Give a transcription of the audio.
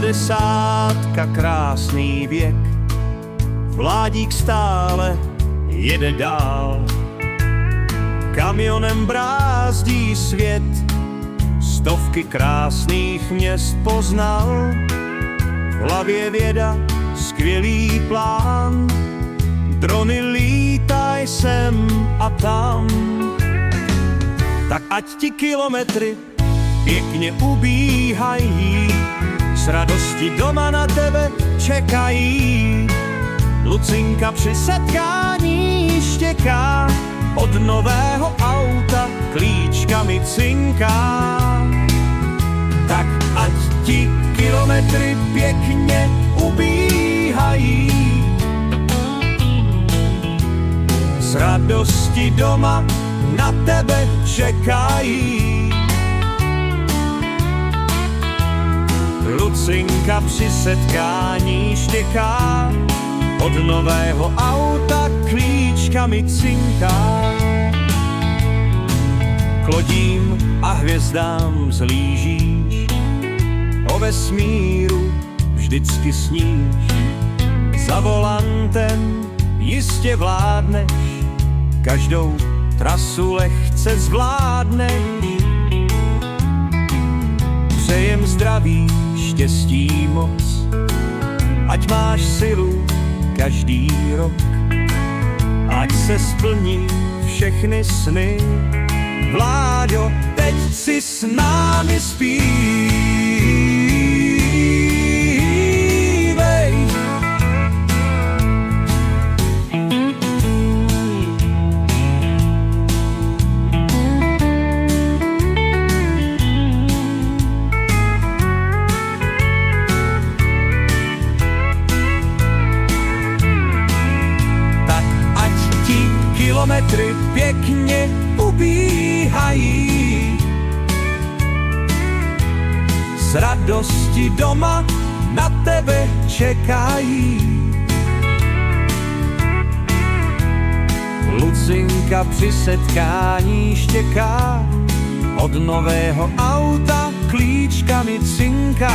50, krásný věk, vládík stále jede dál. Kamionem brázdí svět, stovky krásných měst poznal. V hlavě věda, skvělý plán, drony lítaj sem a tam. Tak ať ti kilometry pěkně ubíhají, s radostí doma na tebe čekají. Lucinka při setkání štěká, od nového auta klíčkami cinká. Tak ať ti kilometry pěkně ubíhají, s radostí doma na tebe čekají. Lucinka při setkání štěká, od nového auta klíčkami cinká. K lodím a hvězdám zlížíš, o vesmíru vždycky sníš. Za volantem jistě vládneš, každou trasu lehce zvládneš. Přejem zdraví, štěstí moc, ať máš silu každý rok, ať se splní všechny sny. Vláďo, teď si s námi zpívej. Tak ať ti kilometry pěkně ubíhají, s radostí doma na tebe čekají. Lucinka při setkání štěká, od nového auta klíčkami cinká.